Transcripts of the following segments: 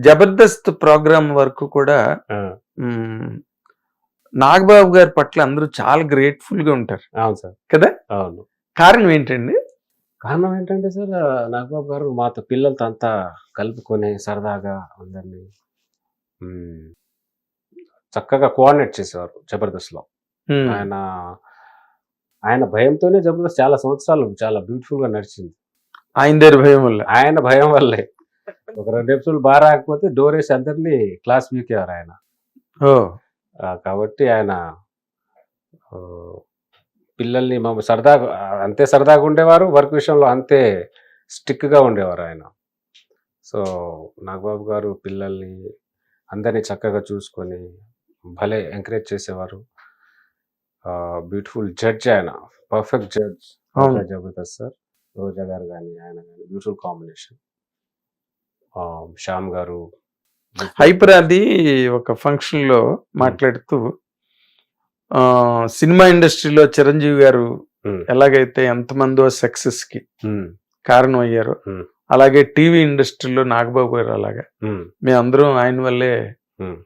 Jabardasth programme వరకు కూడా ఆ, మ్, నాగబాబు గారి పట్ల అందరూ చాలా గ్రేట్ఫుల్ గా ఉంటారు అవును సార్, కదా. అవును. కారణం ఏంటండి? కారణం ఏంటంటే సార్, నాగబాబు గారు మాతో పిల్లలతో అంతా కలుపుకొని సరదాగా అందరినీ మ్, చక్కగా కోఆర్డినేట్ చేసేవారు జబర్దస్త్లో. మ్, ఆయన ఆయన భయంతోనే జబర్దస్త్ చాలా సంవత్సరాలు చాలా బ్యూటిఫుల్ గా నడిచింది. ఆయన దగ్గర భయం వల్ల. ఆయన భయం వల్లే ఒక 2 ఎపిసోడ్లు బాగా రాకపోతే డోర్ వేసి అందరినీ క్లాస్ వీకేవారు ఆయన. ఓ కాబట్టి ఆయన ఆ, పిల్లల్ని సరదాగా అంతే సరదాగా ఉండేవారు, వర్క్ విషయంలో అంతే స్టిక్ గా ఉండేవారు ఆయన. సో నాగబాబు గారు పిల్లల్ని అందరినీ చక్కగా చూసుకొని భలే ఎంకరేజ్ చేసేవారు. బ్యూటిఫుల్ జడ్జ్ ఆయన, పర్ఫెక్ట్ జడ్జ్. అవును. జబర్దస్త్ సార్, రోజా గారు కానీ ఆయన కానీ బ్యూటిఫుల్ కాంబినేషన్. శ్యామ్ గారు హైపర్ అది ఒక ఫంక్షన్ లో మాట్లాడుతూ ఆ, సినిమా ఇండస్ట్రీలో చిరంజీవి గారు ఉమ్, ఎలాగైతే ఎంతమందో సక్సెస్ కి ఉమ్, కారణం అయ్యారో, ఉమ్, అలాగే టీవీ ఇండస్ట్రీలో నాగబాబు గారు అలాగా ఉమ్, మేమందరం ఆయన వల్లే ఉమ్.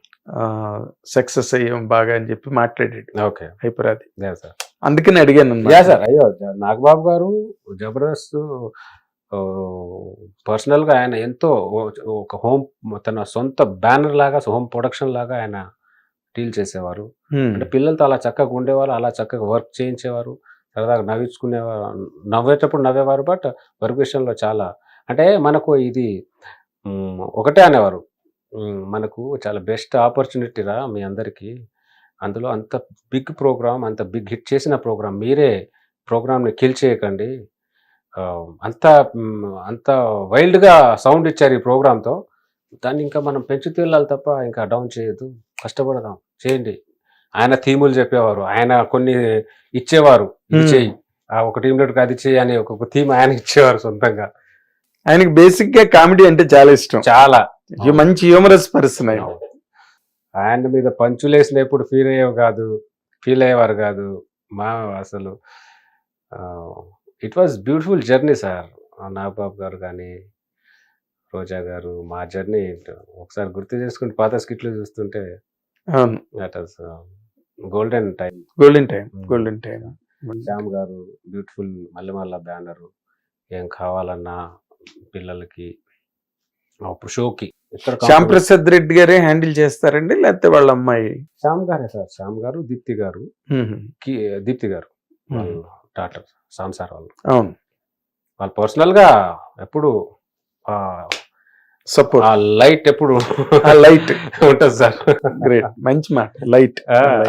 సక్సెస్ అయ్యాం బాగా అని చెప్పి మాట్లాడాడు ఓకే, హైపర్ అది. యా సార్, అందుకని అడిగాను అన్నమాట. Yeah sir. అయ్యో, నాగబాబు గారు జబర్దస్త్ పర్సనల్ గా ఆయన ఎంతో ఒక హోమ్, తన సొంత బ్యానర్ లాగా, హోమ్ ప్రొడక్షన్ లాగా ఆయన డీల్ చేసేవారు. హ్మ్. అంటే పిల్లలతో అలా చక్కగా ఉండేవారు, అలా చక్కగా వర్క్ చేయించేవారు, సరదాగా నవ్వించుకునేవారు, నవ్వేటప్పుడు నవ్వేవారు. బట్ వర్క్ విషయంలో చాలా, అంటే మనకు ఇది ఒకటే అనేవారు, మనకు చాలా బెస్ట్ ఆపర్చునిటీ రా మీ అందరికీ, అందులో అంత బిగ్ ప్రోగ్రామ్, అంత బిగ్ హిట్ చేసిన ప్రోగ్రామ్, మీరే ప్రోగ్రామ్ని కిల్ చేయకండి, ఆ, అంత అంత వైల్డ్గా సౌండ్ ఇచ్చారు ఈ ప్రోగ్రామ్తో, దాన్ని ఇంకా మనం పెంచుతూ వెళ్ళాలి తప్ప ఇంకా డౌన్ చేయొద్దు, కష్టపడదాం, చేయండి. ఆయన థీములు చెప్పేవారు, ఆయన కొన్ని ఇచ్చేవారు, ఇది చేయి, ఒక టీం లీడర్కి అది చేయి అని ఒక్కొక్క థీమ్ ఆయన ఇచ్చేవారు సొంతంగా. ఆయనకి బేసిక్ గా కామెడీ అంటే చాలా ఇష్టం, చాలా మంచి హ్యూమరస్ పర్సన్ ఆయన. ఆయన మీద పంచులేసిన ఎప్పుడు ఫీల్ అయ్యేవారు కాదు మా అసలు. It was beautiful journey sir. Nagababu గారు కానీ రోజా గారు, మా జర్నీ ఒకసారి గుర్తు చేసుకుంటే పాత స్కిట్లు చూస్తుంటే అవును, that was golden time. Golden time. Shyam గారు బ్యూటిఫుల్ మల్లెమల్ల బ్యానరు, ఏం కావాలన్నా పిల్లలకి అప్పుడు షోకి శ్యామ్ ప్రసాద్ రెడ్డి గారే హ్యాండిల్ చేస్తారండి లేకపోతే వాళ్ళ అమ్మాయి? శ్యామ్ గారే సార్, శ్యామ్ గారు, దీప్తి గారు, దీప్తి గారు వాళ్ళ డాటర్ సాంసార్ వాళ్ళు. అవును, వాళ్ళు పర్సనల్ గా ఎప్పుడు సపోర్ట్, ఆ లైట్ ఎప్పుడు లైట్ ఉంటుంది సార్. గ్రేట్, మంచి మాట, లైట్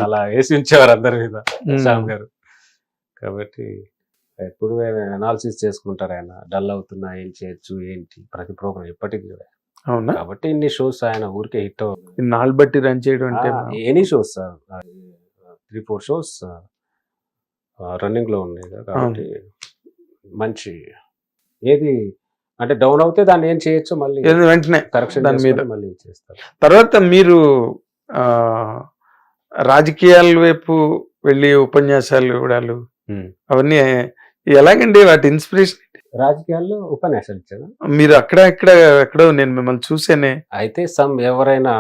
అలా వేసి ఉంచేవారు అందరి మీద శ్యామ్ గారు. కాబట్టి ఎప్పుడు అనాలిసిస్ చేసుకుంటారు ఆయన, డల్ అవుతున్నా ఏం చేయొచ్చు ఏంటి, ప్రతి ప్రోగ్రామ్ ఎప్పటికీ కూడా. అవునా? కాబట్టి ఇన్ని షోస్ ఆయన ఊరికే హిట్ నాలుగు బట్టి రన్ చేయడం అంటే any shows sir, 3-4 shows running లో ఉన్నాయి కదా. కాబట్టి మంచి, ఏది అంటే డౌన్ అవుతే దాన్ని ఏం చేయొచ్చు మళ్ళీ వెంటనే కరెక్షన్ దాని మీద మళ్ళీ చేస్తారు. తర్వాత మీరు రాజకీయాల వైపు వెళ్ళి ఉపన్యాసాలు ఇవ్వడాలు అవన్నీ ఎలాగండి? వాటి ఇన్స్పిరేషన్ రాజకీయాల్లో ఉపన్యాసాలు ఇచ్చాను మీరు ఎక్కడో నేను మిమ్మల్ని చూసానే. అయితే ఎవరైనా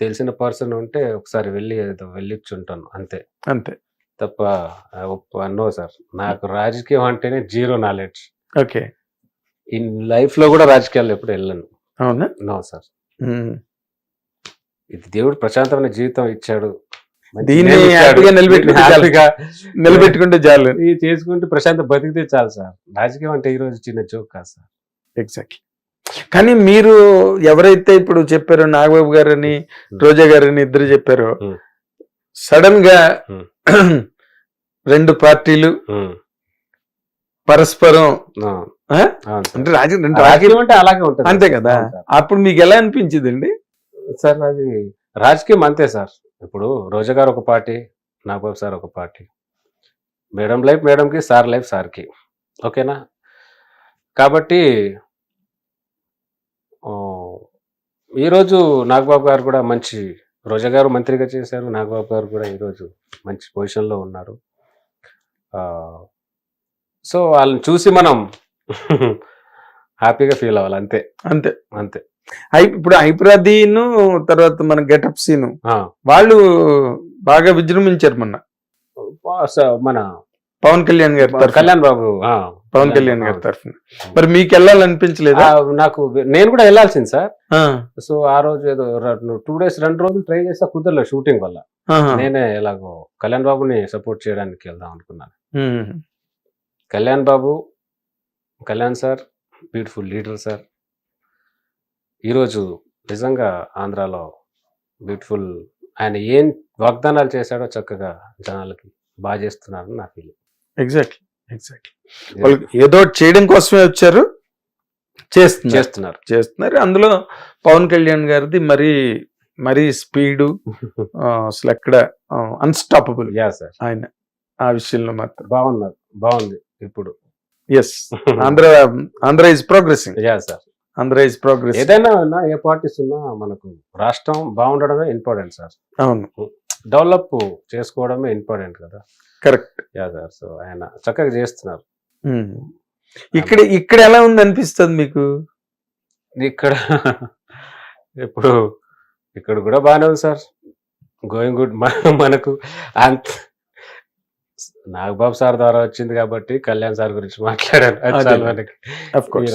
తెలిసిన పర్సన్ ఉంటే ఒకసారి వెళ్ళిచ్చుంటాను అంతే అంతే తప్ప నో సార్, నాకు రాజకీయం అంటేనే zero knowledge. Okay, in life లో కూడా రాజకీయాల్లో ఎప్పుడు వెళ్ళను. అవునా? నో సార్, ఇది దేవుడు ప్రశాంతమైన జీవితం ఇచ్చాడు, దీన్ని హ్యాపీగా నిలబెట్టుకుంటే చాలు, ఇది చేసుకుంటే ప్రశాంత బతికితే చాలు సార్. రాజకీయం అంటే ఈ రోజు చిన్న జోక్ కాదు సార్. ఎగ్జాక్ట్లీ. కానీ మీరు ఎవరైతే ఇప్పుడు చెప్పారో నాగబాబు గారని రోజా గారని ఇద్దరు చెప్పారో, సడన్ గా 2 పార్టీలు పరస్పరం అంటే రాజకీయం అంటే అలాగే ఉంటుంది అంతే కదా. అప్పుడు మీకు ఎలా అనిపించిందండి సార్? అది రాజకీయం అంతే సార్. ఇప్పుడు రోజా గారు ఒక పార్టీ, నాగబాబు సార్ ఒక పార్టీ, మేడం లైఫ్ మేడంకి, సార్ లైఫ్ సార్కి, ఓకేనా? కాబట్టి ఈరోజు నాగబాబు గారు కూడా మంచి, రోజా గారు మంత్రిగా చేశారు, నాగబాబు గారు కూడా ఈరోజు మంచి పొజిషన్లో ఉన్నారు. సో వాళ్ళని చూసి మనం హ్యాపీగా ఫీల్ అవ్వాలి, అంతే అంతే అంతే. ఇప్పుడు హైప్రాదీను తర్వాత మన గెటప్ సీను ఆ, వాళ్ళు బాగా విజృంభించారు మొన్న మన పవన్ కళ్యాణ్ గారి తరఫున. కళ్యాణ్ బాబు పవన్ కళ్యాణ్ గారి తరఫున. మరి మీకు వెళ్ళాలనిపించలేదా? నాకు నేను కూడా వెళ్ళాల్సింది సార్. ఆ, సో ఆ రోజు ఏదో 2 days 2 రోజులు ట్రై చేస్తా, కుదరలేదు షూటింగ్ వల్ల. ఆహా. నేనే ఎలాగో కళ్యాణ్ బాబుని సపోర్ట్ చేయడానికి వెళ్దాం అనుకున్నాను. Um. Kalyan Babu, Kalyan sir beautiful leader sir. ఈరోజు నిజంగా ఆంధ్రాలో బ్యూటిఫుల్, ఆయన ఏం వాగ్దానాలు చేశాడో చక్కగా జనాలకి బాగా చేస్తున్నారని నా ఫీలింగ్. ఎగ్జాక్ట్లీ. వాళ్ళు ఏదో ఒకటి చేయడం కోసమే వచ్చారు, చేస్తున్నారు. అందులో పవన్ కళ్యాణ్ గారిది మరీ స్పీడు అసలు ఎక్కడ అన్స్టాపబుల్ యా సార్. ఆయన ఆ విషయంలో మాత్రం బాగుంది ఇప్పుడు. Yes, Andhra is progressing. Yeah sir. Andhra is progressing. ఏదైనా ఉన్నా, ఏ పార్టీస్ ఉన్నా మనకు రాష్ట్రం బాగుండడమే ఇంపార్టెంట్ సార్. అవును, డెవలప్ చేసుకోవడమే ఇంపార్టెంట్ కదా. కరెక్ట్. Yeah sir. సో ఆయన చక్కగా చేస్తున్నారు. ఇక్కడ ఎలా ఉంది అనిపిస్తుంది మీకు? ఇక్కడ ఇక్కడ కూడా బాగానే ఉంది సార్, గోయింగ్ గుడ్. మనకు అంత నాగబాబు సార్ ద్వారా వచ్చింది కాబట్టి కళ్యాణ్ సార్ గురించి మాట్లాడారు. అది చాలు మనకి. ఈ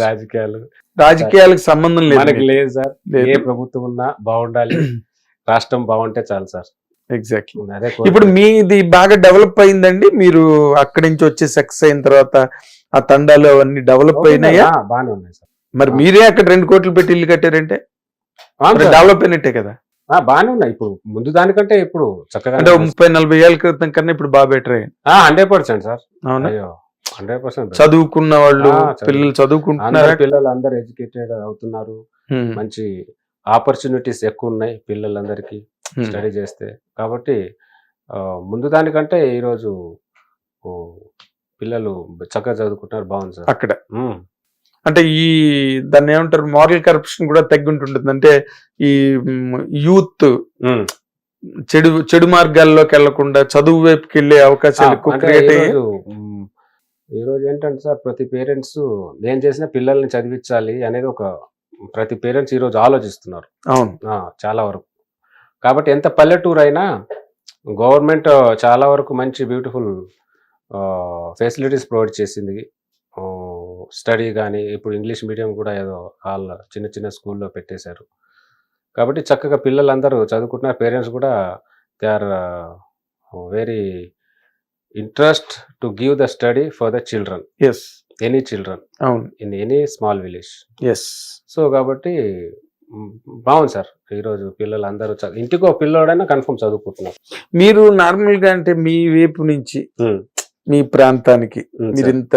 రాజకీయాలకు సంబంధం మనకి లేదు సార్. ఏ ప్రభుత్వం ఉన్నా బాగుండాలి, రాష్ట్రం బాగుంటే చాలు సార్. ఎగ్జాక్ట్లీ. ఇప్పుడు మీది బాగా డెవలప్ అయిందండి. మీరు అక్కడి నుంచి వచ్చి సక్సెస్ అయిన తర్వాత ఆ తండాలు అవన్నీ డెవలప్ అయినాయా? బాగానే ఉన్నాయి సార్. మరి మీరే అక్కడ 2 కోట్లు పెట్టి ఇల్లు కట్టారంటే డెవలప్ అయినట్టే కదా. బాగానే ఉన్నాయి. ఇప్పుడు ముందు దానికంటే ఇప్పుడు చక్కగా, అంటే 30-40 ఏళ్ళ క్రితం కన్నా ఇప్పుడు బాగా బెటర్ అయ్యింది. 100% సార్. అవునా? 100%. చదువుకున్న వాళ్ళు పిల్లలు చదువుకుంటున్నారు, పిల్లలు అందరు ఎడ్యుకేటెడ్ అవుతున్నారు. మంచి ఆపర్చునిటీస్ ఎక్కువ ఉన్నాయి పిల్లలందరికీ స్టడీ చేస్తే. కాబట్టి ముందు దానికంటే ఈరోజు పిల్లలు చక్కగా చదువుకుంటున్నారు. బాగుంది సార్ అక్కడ. అంటే దాన్ని ఏమంటారు, మారల్ కరప్షన్ కూడా తగ్గుంటుంటుంది. అంటే ఈ యూత్ చెడు మార్గాల్లోకి వెళ్లకుండా చదువు వైపుకి వెళ్ళే అవకాశాలు ఎక్కువ క్రియేట్ అయ్యాయి. ఈ రోజు ఏంటంటే సార్, ప్రతి పేరెంట్స్ ఏం చేసినా పిల్లల్ని చదివించాలి అనేది ప్రతి పేరెంట్స్ ఈ రోజు ఆలోచిస్తున్నారు. అవును, చాలా వరకు. కాబట్టి ఎంత పల్లెటూరు అయినా గవర్నమెంట్ చాలా వరకు మంచి బ్యూటిఫుల్ ఫెసిలిటీస్ ప్రొవైడ్ చేసింది. స్టడీ కానీ ఇప్పుడు ఇంగ్లీష్ మీడియం కూడా ఏదో వాళ్ళ చిన్న స్కూల్లో పెట్టేశారు. కాబట్టి చక్కగా పిల్లలందరూ చదువుకుంటున్నారు. పేరెంట్స్ కూడా they are very interest to give the study for the children, any children in any small village. So కాబట్టి బాగుంది సార్. ఈరోజు పిల్లలు అందరూ ఇంటికో పిల్లోడైనా కన్ఫర్మ్ చదువుకుంటున్నారు. మీరు నార్మల్ గా అంటే మీ వైపు నుంచి మీ ప్రాంతానికి మీరు ఇంత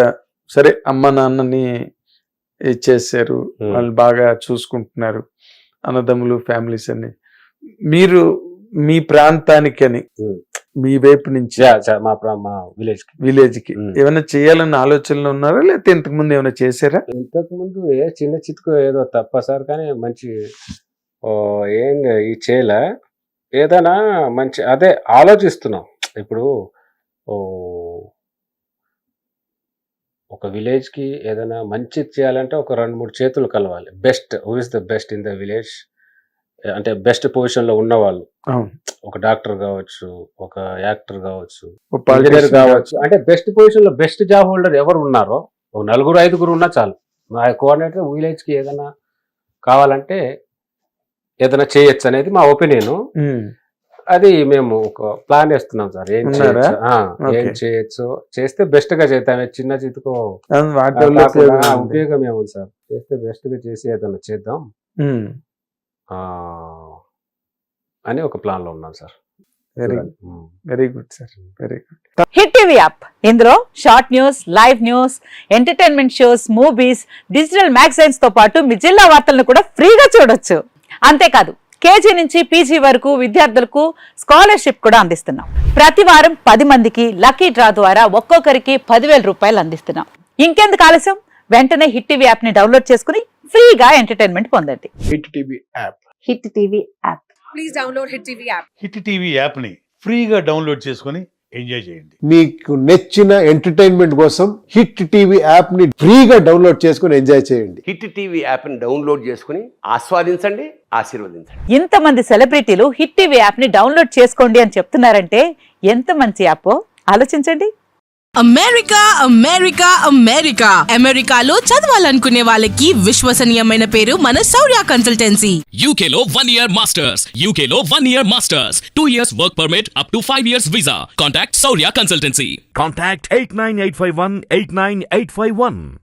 సరే అమ్మ నాన్నని చేశారు, వాళ్ళు బాగా చూసుకుంటున్నారు, అన్నదమ్ములు ఫ్యామిలీస్ అని, మీరు మీ ప్రాంతానికి అని మీ వైపు నుంచి మా విలేజ్ కి ఏమైనా చేయాలన్న ఆలోచనలు ఉన్నారా, లేకపోతే ఇంతకు ముందు ఏమైనా చేశారా? ఇంతకు ముందు చిన్న చితుకు ఏదో తప్ప సార్, కానీ మంచి ఏం ఈ చేయలే. ఏదైనా మంచి అదే ఆలోచిస్తున్నాం. ఇప్పుడు ఒక విలేజ్ కి ఏదైనా మంచి చేయాలంటే ఒక 2-3 చేతులు కలవాలి. Best, who is the best in the village, అంటే బెస్ట్ పొజిషన్ లో ఉన్నవాళ్ళు. ఒక డాక్టర్ కావచ్చు, ఒక యాక్టర్ కావచ్చు, ఇంజనీర్ కావచ్చు. అంటే బెస్ట్ పొజిషన్ లో బెస్ట్ జాబ్ హోల్డర్ ఎవరు ఉన్నారో ఒక 4-5 ఉన్నా చాలు. మా కోఆర్డినేటర్ విలేజ్ కి ఏదైనా కావాలంటే ఏదైనా చేయొచ్చు అనేది మా ఒపీనియన్. అది మేము ఒక ప్లాన్ వేస్తున్నాం సార్. ఏం చేయొచ్చు, చేస్తే బెస్ట్ గా చేద్దాం. చిన్న చితుకో ఉపయోగం ఏముంది సార్, చేస్తే బెస్ట్ గా చేసి ఏదైనా చేద్దాం అని ఒక ప్లాన్ లో ఉన్నాం sir. Very good sir, very good. Hit TV app, ఇందులో short news, live news, entertainment shows, movies, digital magazines తో పాటు మీ జిల్లా వార్తలను కూడా ఫ్రీగా చూడొచ్చు. అంతేకాదు కేజీ నుంచి పీజీ వరకు విద్యార్థులకు స్కాలర్షిప్ కూడా అందిస్తున్నాం. ప్రతి వారం 10 మందికి లక్కీ డ్రా ద్వారా ఒక్కొక్కరికి 10,000 రూపాయలు అందిస్తున్నాం. ఇంకెందుకు ఆలస్యం, వెంటనే హిట్ టీవీ యాప్ ని డౌన్లోడ్ చేసుకుని ఫ్రీగా ఎంటర్టైన్మెంట్ పొందండి. Hit TV app. Hit TV app. Please download hit TV app. Hit TV app ని ఫ్రీగా డౌన్లోడ్ చేసుకుని ఎంజాయ్ చేయండి. మీకు నచ్చిన ఎంటర్టైన్మెంట్ కోసం హిట్ టీవీ యాప్ ని ఫ్రీగా డౌన్లోడ్ చేసుకుని ఎంజాయ్ చేయండి. హిట్ టీవీ యాప్ని డౌన్లోడ్ చేసుకుని ఆస్వాదించండి, ఆశీర్వదించండి. ఇంతమంది సెలబ్రిటీలు హిట్ టీవీ యాప్ ని డౌన్లోడ్ చేసుకోండి అని చెప్తున్నారంటే ఎంత మంచి యాప్ ఆలోచించండి. అమెరికా అమెరికా అమెరికా అమెరికాలో చదవాలనుకునే వాళ్ళకి విశ్వసనీయమైన పేరు మన శౌర్య కన్సల్టెన్సీ. UK లో 1 year masters. UK లో 1 year masters. 2 years work permit up to 5 years visa. Contact Saurya Consultancy. Contact 89851 89851.